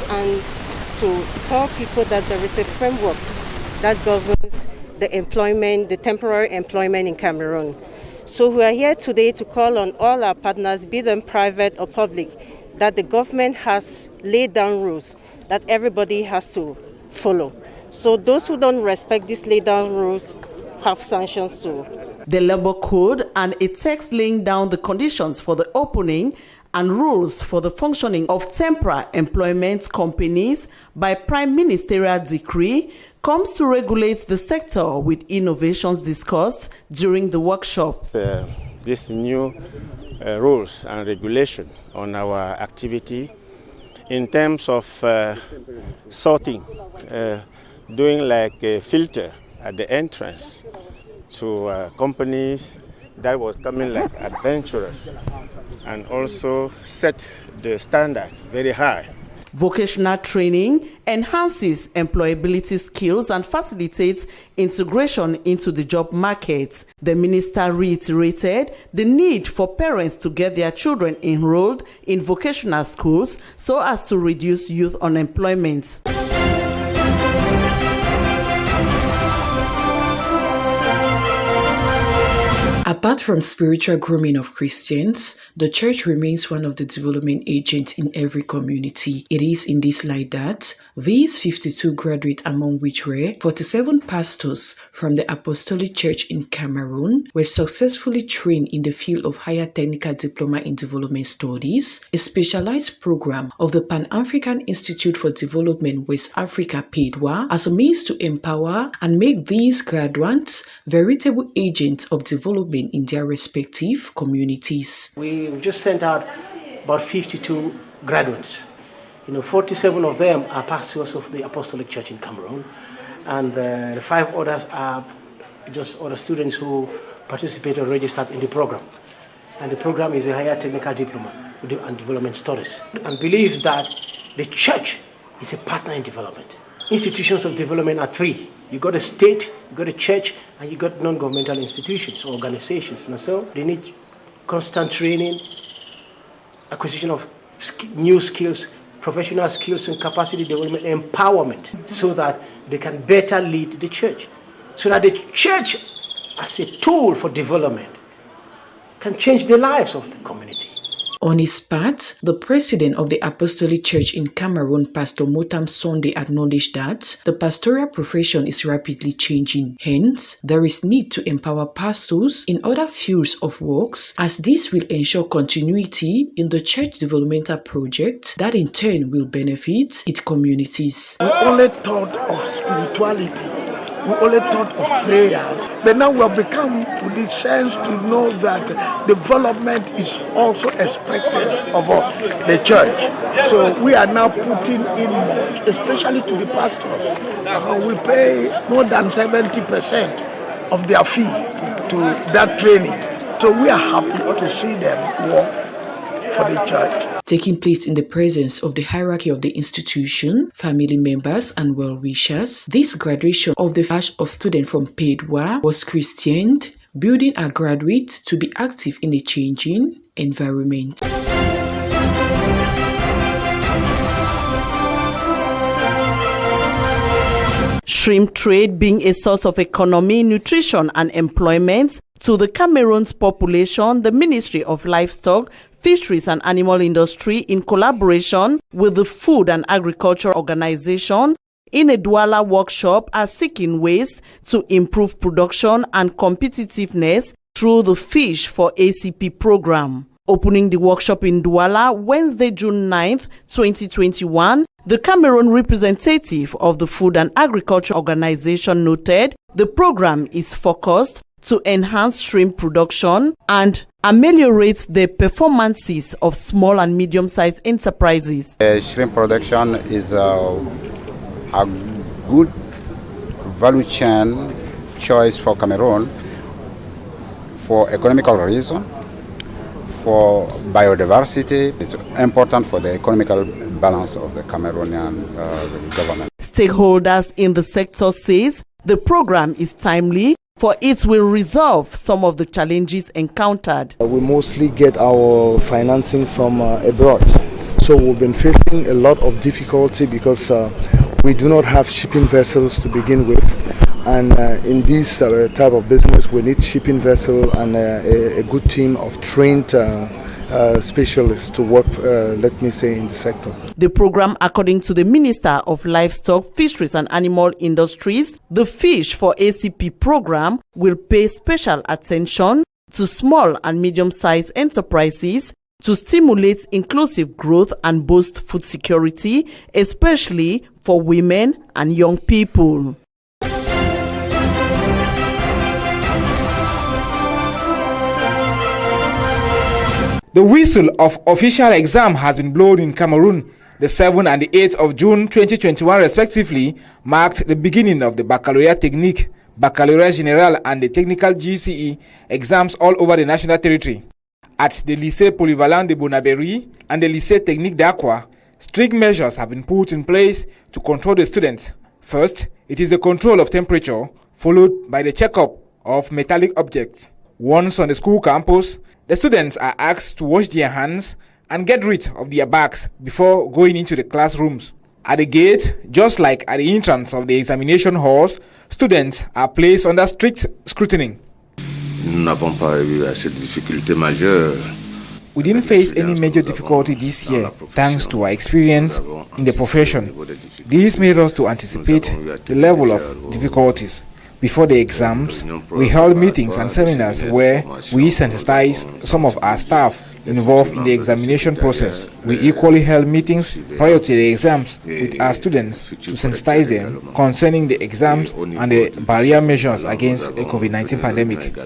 Speaker 7: and to tell people that there is a framework that governs the employment, the temporary employment in Cameroon. So we are here today to call on all our partners, be them private or public, that the government has laid down rules that everybody has to follow. So those who don't respect these laid down rules have sanctions too.
Speaker 22: The Labour Code and a text laying down the conditions for the opening and rules for the functioning of temporary employment companies by Prime Ministerial Decree comes to regulate the sector with innovations discussed during the workshop.
Speaker 9: This new rules and regulation on our activity in terms of sorting, doing like a filter at the entrance to companies that was coming like adventurers, and also set the standards very high.
Speaker 22: Vocational training enhances employability skills and facilitates integration into the job market. The minister reiterated the need for parents to get their children enrolled in vocational schools so as to reduce youth unemployment.
Speaker 10: Apart from spiritual grooming of Christians, the church remains one of the development agents in every community. It is in this light that these 52 graduates, among which were 47 pastors from the Apostolic Church in Cameroon, were successfully trained in the field of Higher Technical Diploma in Development Studies, a specialized program of the Pan-African Institute for Development West Africa, PADWA, as a means to empower and make these graduates veritable agents of development in their respective communities.
Speaker 12: We've just sent out about 52 graduates. 47 of them are pastors of the Apostolic Church in Cameroon, and the 5 others are just other students who participate or registered in the program. And the program is a Higher Technical Diploma and Development Studies, and believes that the church is a partner in development. Institutions of development are 3. You got a state, you got a church, and you got non-governmental institutions or organizations. And so they need constant training, acquisition of new skills, professional skills and capacity development, empowerment, so that they can better lead the church. So that the church, as a tool for development, can change the lives of the community.
Speaker 10: On his part, the president of the Apostolic Church in Cameroon, Pastor Motam Sunday, acknowledged that the pastoral profession is rapidly changing. Hence, there is need to empower pastors in other fields of works, as this will ensure continuity in the church developmental project that in turn will benefit its communities.
Speaker 26: We only thought of spirituality. We only thought of prayers, but now we have become with the sense to know that development is also expected of us, the church. So we are now putting in much, especially to the pastors. We pay more than 70% of their fee to that training. So we are happy to see them work for the church.
Speaker 10: taking place in the presence of the hierarchy of the institution, family members, and well-wishers. This graduation of the batch of students from Pedwa was christened, building our graduates to be active in a changing environment.
Speaker 22: Shrimp trade being a source of economy, nutrition and employment to the Cameroon's population, the Ministry of Livestock, Fisheries and Animal Industry, in collaboration with the Food and Agriculture Organization, in a Douala workshop, are seeking ways to improve production and competitiveness through the Fish for ACP program. Opening the workshop in Douala Wednesday, June 9th, 2021, the Cameroon representative of the Food and Agriculture Organization noted the program is focused to enhance shrimp production and ameliorate the performances of small and medium-sized enterprises.
Speaker 3: Shrimp production is a good value chain choice for Cameroon for economical reasons, for biodiversity. It's important for the economical balance of the Cameroonian government.
Speaker 22: Stakeholders in the sector says the program is timely, for it will resolve some of the challenges encountered.
Speaker 13: We mostly get our financing from abroad. So we've been facing a lot of difficulty because we do not have shipping vessels to begin with. And in this type of business, we need shipping vessel and a good team of trained specialists to work, let me say, in the sector.
Speaker 22: The program, according to the Minister of Livestock, Fisheries and Animal Industries, the Fish for ACP program will pay special attention to small and medium-sized enterprises to stimulate inclusive growth and boost food security, especially for women and young people.
Speaker 25: The whistle of official exam has been blown in Cameroon. The 7th and the 8th of June 2021 respectively marked the beginning of the Baccalaureate Technique, Baccalaureate General and the Technical GCE exams all over the national territory. At the Lycée Polyvalent de Bonaberry and the Lycée Technique d'Aqua, strict measures have been put in place to control the students. First, it is the control of temperature, followed by the checkup of metallic objects. Once on the school campus, the students are asked to wash their hands and get rid of their bags before going into the classrooms. At the gate, just like at the entrance of the examination halls, students are placed under strict scrutiny.
Speaker 15: Nous n'avons pas eu cette difficulté majeure.
Speaker 25: We didn't face any major difficulty this year, thanks to our experience in the profession. This made us to anticipate the level of difficulties. Before the exams, we held meetings and seminars where we sensitized some of our staff involved in the examination process. We equally held meetings prior to the exams with our students to sensitize them concerning the exams and the barrier measures against the COVID-19 pandemic.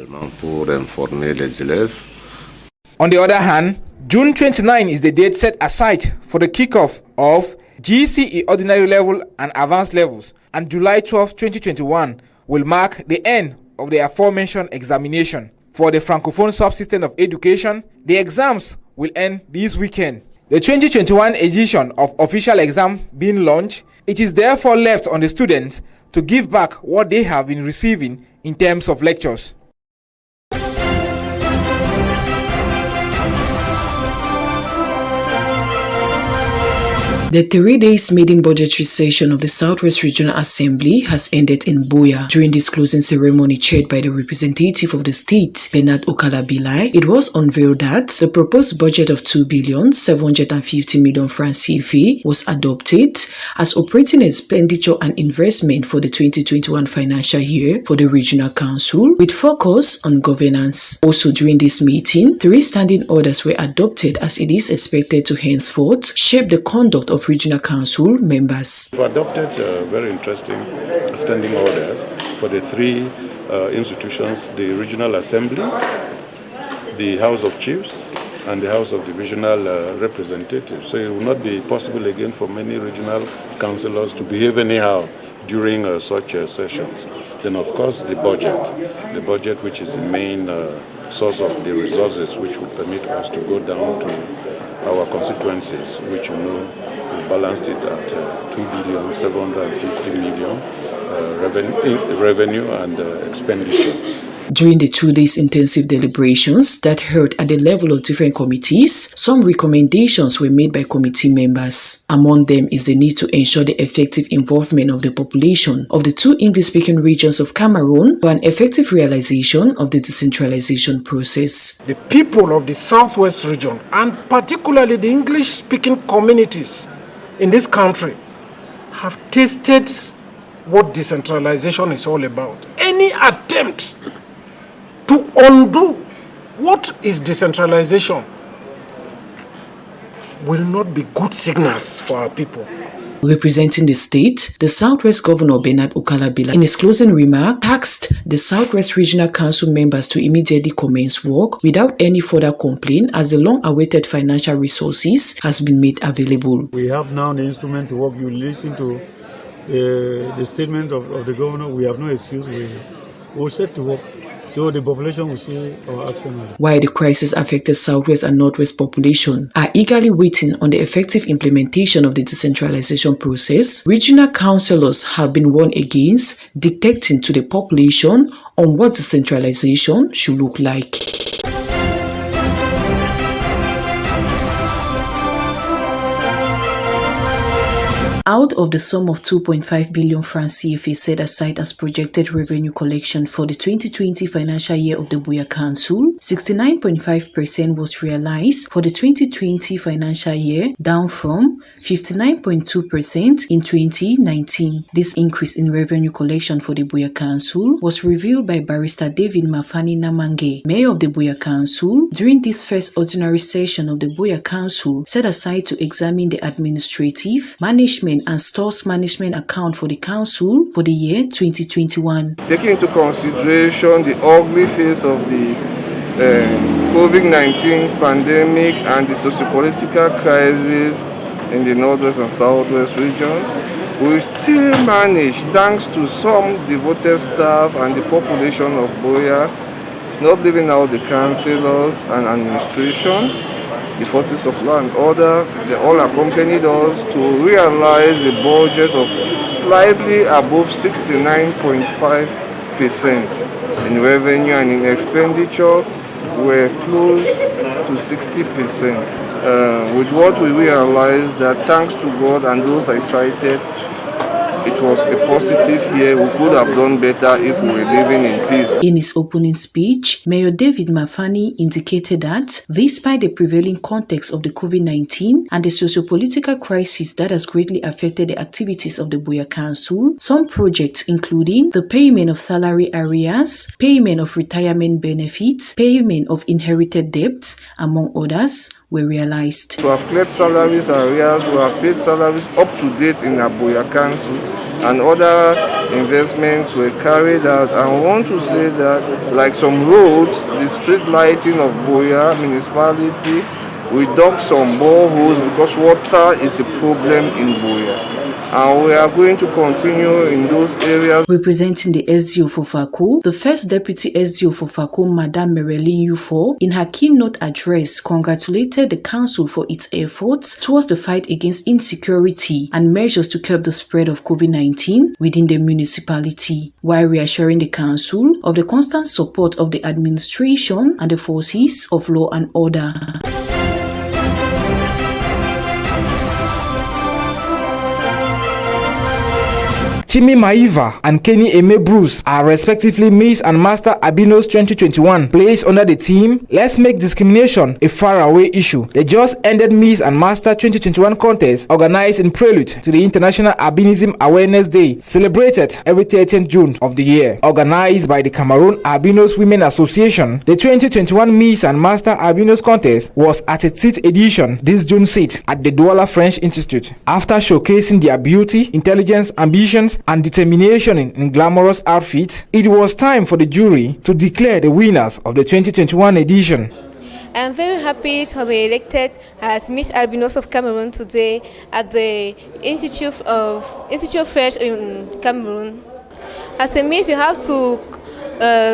Speaker 25: On the other hand, June 29 is the date set aside for the kickoff of GCE Ordinary Level and Advanced Levels, and July 12, 2021 will mark the end of the aforementioned examination. For the Francophone subsystem of education, the exams will end this weekend. The 2021 edition of official exam being launched, it is therefore left on the students to give back what they have been receiving in terms of lectures.
Speaker 10: The 3 days maiden budgetary session of the Southwest Regional Assembly has ended in Buea. During this closing ceremony chaired by the representative of the state, Bernard Okalabilai, it was unveiled that the proposed budget of 2,750 million francs CFA was adopted as operating expenditure and investment for the 2021 financial year for the Regional Council, with focus on governance. Also during this meeting, 3 standing orders were adopted as it is expected to henceforth shape the conduct of Regional Council members.
Speaker 17: We adopted very interesting standing orders for the 3 institutions, the Regional Assembly, the House of Chiefs, and the House of Divisional Representatives. So it will not be possible again for many regional councillors to behave anyhow during such sessions. Then of course the budget which is the main source of the resources which will permit us to go down to our constituencies, which we balanced it at 2,750,000,000 revenue and expenditure.
Speaker 10: During the 2 days intensive deliberations that held at the level of different committees, some recommendations were made by committee members. Among them is the need to ensure the effective involvement of the population of the 2 English-speaking regions of Cameroon for an effective realization of the decentralization process.
Speaker 26: The people of the Southwest region, and particularly the English-speaking communities in this country, have tasted what decentralization is all about. Any attempt to undo what is decentralization will not be good signals for our people.
Speaker 10: Representing the state, the Southwest Governor Bernard Okalabila, in his closing remark, tasked the Southwest Regional Council members to immediately commence work without any further complaint, as the long-awaited financial resources has been made available.
Speaker 14: We have now the instrument to work. You listen to the statement of the governor. We have no excuse. We're set to work. So the population will see our action.
Speaker 10: While the crisis-affected Southwest and Northwest population are eagerly waiting on the effective implementation of the decentralization process, regional councillors have been warned against dictating to the population on what decentralization should look like. Out of the sum of 2.5 billion francs CFA set aside as projected revenue collection for the 2020 financial year of the Buea Council, 69.5% was realized for the 2020 financial year, down from 59.2% in 2019. This increase in revenue collection for the Buea Council was revealed by Barrister David Mafani Namange, Mayor of the Buea Council, during this first ordinary session of the Buea Council set aside to examine the administrative, management and stores management account for the council for the year 2021.
Speaker 16: Taking into consideration the ugly face of the COVID-19 pandemic and the socio-political crisis in the Northwest and Southwest regions, we still manage, thanks to some devoted staff and the population of Buea, not leaving out the councillors and administration, the forces of law and order, they all accompanied us to realize a budget of slightly above 69.5% in revenue, and in expenditure we're close to 60%. With what we realized that, thanks to God and those I cited, it was a positive year. We could have done better if we were living in peace.
Speaker 10: In his opening speech, Mayor David Mafani indicated that, despite the prevailing context of the COVID-19 and the socio-political crisis that has greatly affected the activities of the Buea Council, some projects, including the payment of salary arrears, payment of retirement benefits, payment of inherited debts, among others, were realized.
Speaker 16: We have cleared salaries arrears, we have paid salaries up to date in our Buea Council, and other investments were carried out. And I want to say that, like some roads, the street lighting of Buea municipality, we dug some boreholes because water is a problem in Buea. And we are going to continue in those areas.
Speaker 10: Representing the SDO for Fako, the first deputy SDO for Fako, Madame Merelin Ufo, in her keynote address, congratulated the council for its efforts towards the fight against insecurity and measures to curb the spread of COVID-19 within the municipality, while reassuring the council of the constant support of the administration and the forces of law and order.
Speaker 25: Chimi Maiva and Kenny Eme Bruce are respectively Miss and Master Albinos 2021, placed under the theme "Let's Make Discrimination a Faraway Issue." The just ended Miss and Master 2021 contest, organized in prelude to the International Albinism Awareness Day, celebrated every 13th June of the year. Organized by the Cameroon Albinos Women Association, the 2021 Miss and Master Albinos contest was at its 6th edition this June 6th at the Douala French Institute. After showcasing their beauty, intelligence, ambitions, and determination in glamorous outfits, it was time for the jury to declare the winners of the 2021 edition.
Speaker 24: I am very happy to be elected as Miss Albinos of Cameroon today at the Institute of French in Cameroon. As a Miss, we have to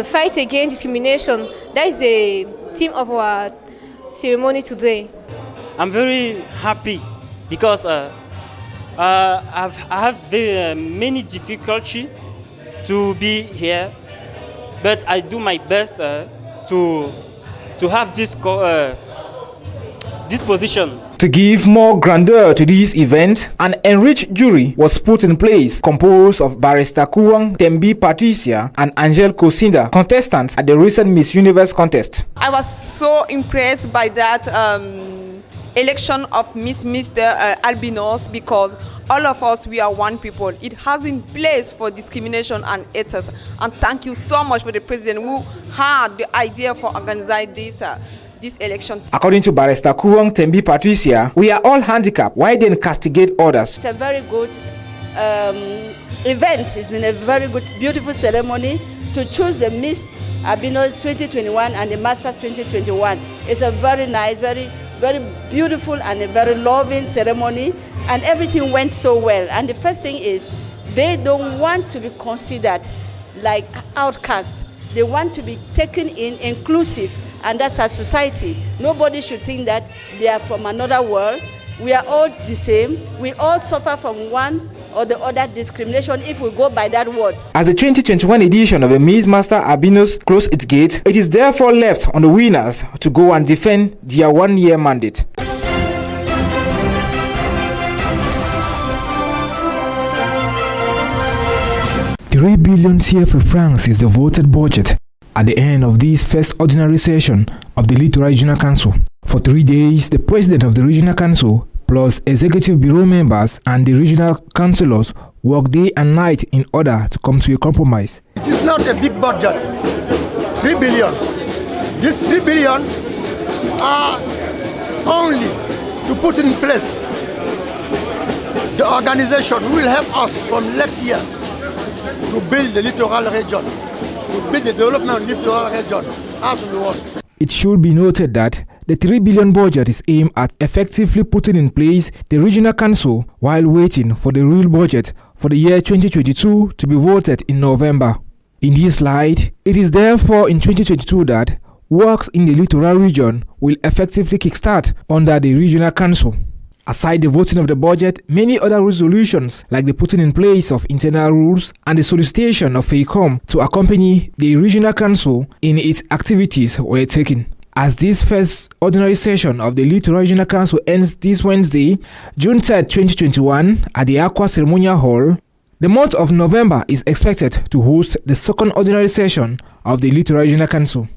Speaker 24: fight against discrimination. That is the theme of our ceremony today.
Speaker 8: I'm very happy because I have many difficulty to be here, but I do my best to have this position.
Speaker 25: To give more grandeur to this event, an enriched jury was put in place, composed of Barrister Kuwang Tembi Patricia and Angel Kosinda, contestants at the recent Miss Universe contest.
Speaker 11: I was so impressed by that election of Mr. Albinos, because all of us, we are one people. It hasn't place for discrimination and haters. And thank you so much for the president who had the idea for organizing this election.
Speaker 25: According to Barrister Kuwang Tembi Patricia, we are all handicapped. Why then castigate others?
Speaker 18: It's a very good event. It's been a very good, beautiful ceremony to choose the Miss Albinos 2021 and the Masters 2021. It's a very nice, very beautiful and a very loving ceremony, and everything went so well. And the first thing is, they don't want to be considered like outcasts. They want to be taken in inclusive, and that's our society. Nobody should think that they are from another world. We are all the same. We all suffer from one or the other discrimination if we go by that word.
Speaker 25: As the 2021 edition of the Miss Master Albinos closed its gate, it is therefore left on the winners to go and defend their one-year mandate. $3 billion CFA francs is the voted budget at the end of this first ordinary session of the Littoral Regional Council. For 3 days, the president of the Regional Council plus executive bureau members and the regional councillors work day and night in order to come to a compromise.
Speaker 26: It is not a big budget, 3 billion. These 3 billion are only to put in place the organization who will help us from next year to build the littoral region, to build the development of the littoral region as we want.
Speaker 25: It should be noted that the 3 billion budget is aimed at effectively putting in place the regional council while waiting for the real budget for the year 2022 to be voted in November. In this slide, it is therefore in 2022 that works in the littoral region will effectively kickstart under the regional council. Aside the voting of the budget, many other resolutions like the putting in place of internal rules and the solicitation of FEICOM to accompany the regional council in its activities were taken. As this first ordinary session of the Littoral Regional Council ends this Wednesday, June 3rd, 2021 at the Aqua Ceremonial Hall, the month of November is expected to host the second ordinary session of the Littoral Regional Council.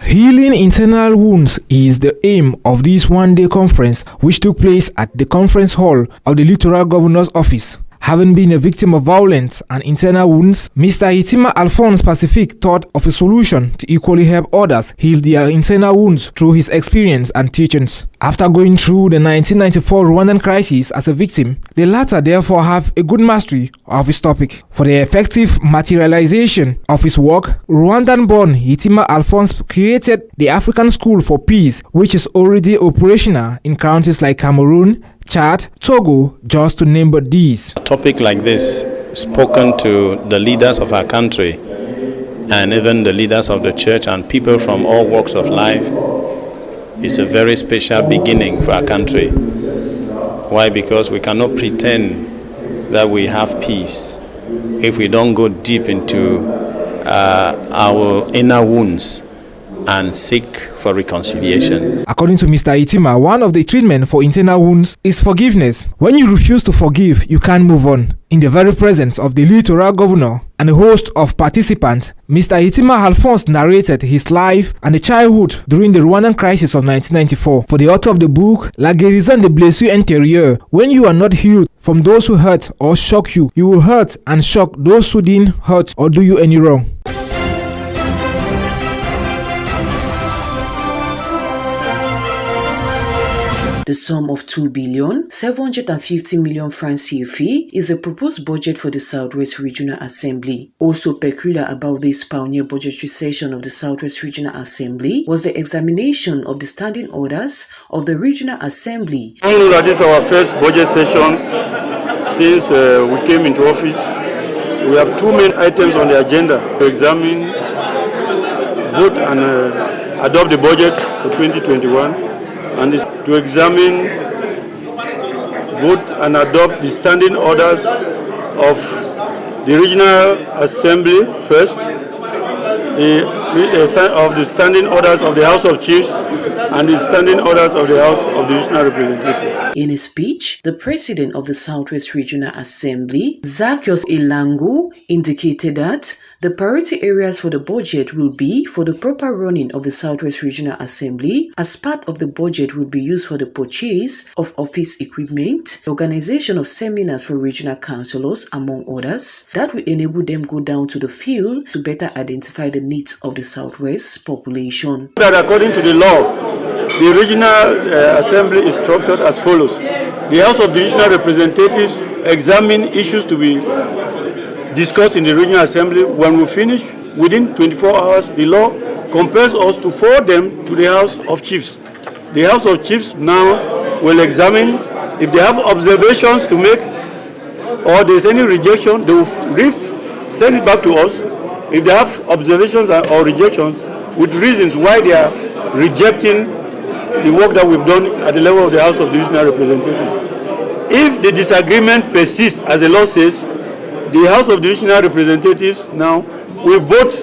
Speaker 25: Healing internal wounds is the aim of this one-day conference, which took place at the conference hall of the Littoral Governor's Office. Having been a victim of violence and internal wounds, Mr. Hitima Alphonse Pacific thought of a solution to equally help others heal their internal wounds through his experience and teachings. After going through the 1994 Rwandan crisis as a victim, the latter therefore have a good mastery of his topic. For the effective materialization of his work, Rwandan-born Hitima Alphonse created the African School for Peace, which is already operational in countries like Cameroon, Chad, Togo, just to name but these.
Speaker 19: A topic like this, spoken to the leaders of our country and even the leaders of the church and people from all walks of life, is a very special beginning for our country. Why? Because we cannot pretend that we have peace if we don't go deep into our inner wounds and seek for reconciliation.
Speaker 25: According to Mr. Hitima, one of the treatment for internal wounds is forgiveness. When you refuse to forgive, you can't move on. In the very presence of the Littoral Governor and a host of participants, Mr. Hitima Alphonse narrated his life and childhood during the Rwandan crisis of 1994. For the author of the book, La guérison de blessures intérieures, when you are not healed from those who hurt or shock you, you will hurt and shock those who didn't hurt or do you any wrong.
Speaker 10: The sum of 2,750 million francs CFA is the proposed budget for the Southwest Regional Assembly. Also peculiar about this pioneer budgetary session of the Southwest Regional Assembly was the examination of the standing orders of the Regional Assembly.
Speaker 20: I know that this is our first budget session since we came into office,
Speaker 17: we have two main items on the agenda to examine, vote and adopt the budget for 2021, and is to examine, vote and adopt the standing orders of the Regional Assembly first, of the standing orders of the House of Chiefs and the standing orders of the House of the Regional Representatives.
Speaker 10: In a speech, the president of the Southwest Regional Assembly, Zacchaeus Elangu, indicated that the priority areas for the budget will be for the proper running of the Southwest Regional Assembly. As part of the budget will be used for the purchase of office equipment, the organization of seminars for regional councillors, among others, that will enable them go down to the field to better identify the needs of the Southwest population.
Speaker 17: That according to the law, the Regional Assembly is structured as follows. The House of the Regional Representatives examine issues to be discussed in the Regional Assembly. When we finish, within 24 hours, the law compels us to forward them to the House of Chiefs. The House of Chiefs now will examine if they have observations to make or there's any rejection, they will send it back to us. If they have observations or rejections with reasons why they are rejecting the work that we've done at the level of the House of the Regional Representatives. If the disagreement persists, as the law says, the House of the Regional Representatives now will vote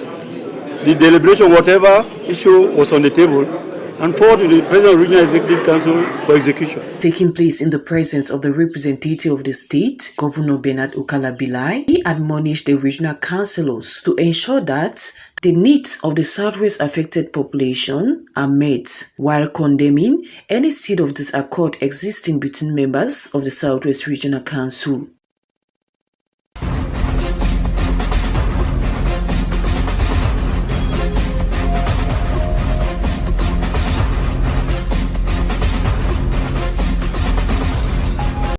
Speaker 17: the deliberation, whatever issue was on the table, and forward to the President of the Regional Executive Council for execution.
Speaker 10: Taking place in the presence of the representative of the state, Governor Bernard Ukalabilai, he admonished the regional councillors to ensure that the needs of the Southwest affected population are met, while condemning any seed of disaccord existing between members of the Southwest Regional Council.